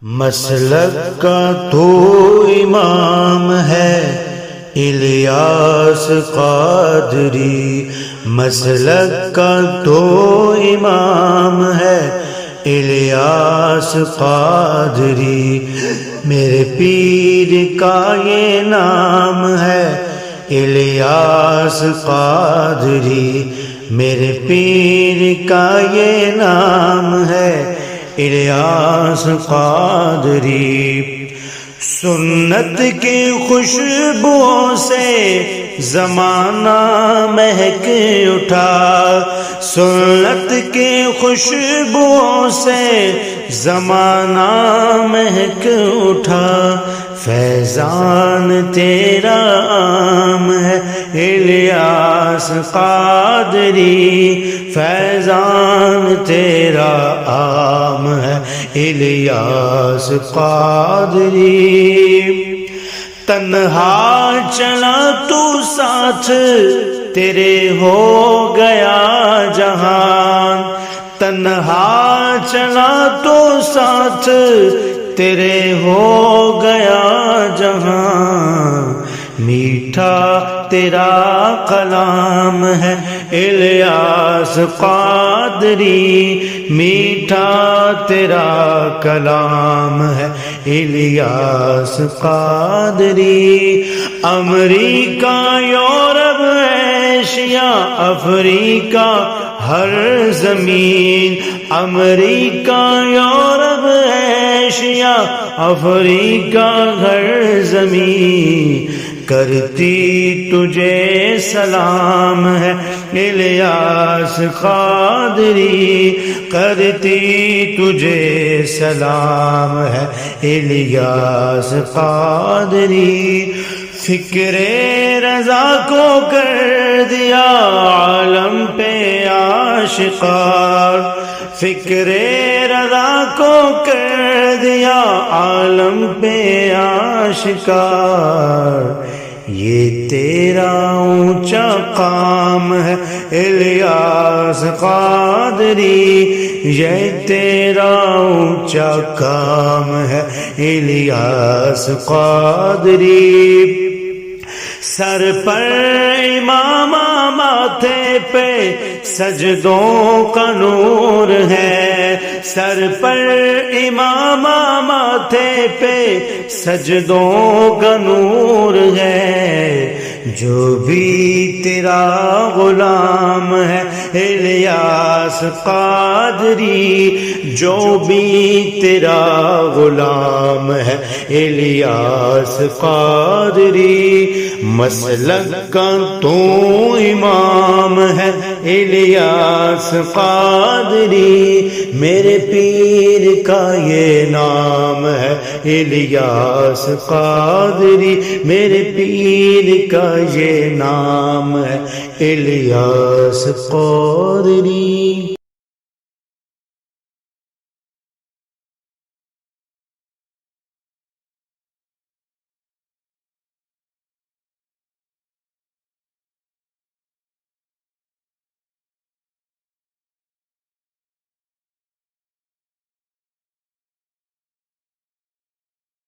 مسلک کا تو امام ہے الیاس قادری، مسلک کا تو امام ہے الیاس قادری، میرے پیر کا یہ نام ہے الیاس قادری، میرے پیر کا یہ نام ہے الیاس قادری۔ سنت کی خوشبوؤں سے زمانہ مہک اٹھا، سنت کی خوشبوؤں سے زمانہ مہک اٹھا، فیضان تیرا عام ہے الیاس قادری، فیضان تیرا عام ہے الیاس قادری۔ تنہا چلا تو ساتھ تیرے ہو گیا جہان، تنہا چلا تو ساتھ تیرے ہو گیا جہاں، میٹھا تیرا کلام ہے الیاس قادری، میٹھا تیرا کلام ہے الیاس قادری۔ امریکہ، یورپ، ایشیا، افریقہ، ہر زمین، امریکہ، یورپ، ایشیا، افریقہ، ہر زمین کرتی تجھے سلام ہے الیاس قادری، کرتی تجھے سلام ہے الیاس قادری۔ فکر رضا کو کر دیا عالم پہ آشکار، فکر رضا کو کر دیا عالم پہ آشکار، یہ تیرا اونچا قام ہے الیاس قادری، یہ تیرا اونچا کام ہے الیاس قادری۔ سر پر امامہ، ماتھے پہ سجدوں کا نور ہے، سر پر امامہ، ماتھے پہ سجدوں کا نور ہے، جو بھی تیرا غلام ہے الیاس قادری، جو بھی تیرا غلام ہے الیاس قادری۔ مسلک کا تو امام ہے الیاس قادری، میرے پیر کا یہ نام ہے الیاس قادری، میرے پیر کا یہ نام ہے الیاس قادری۔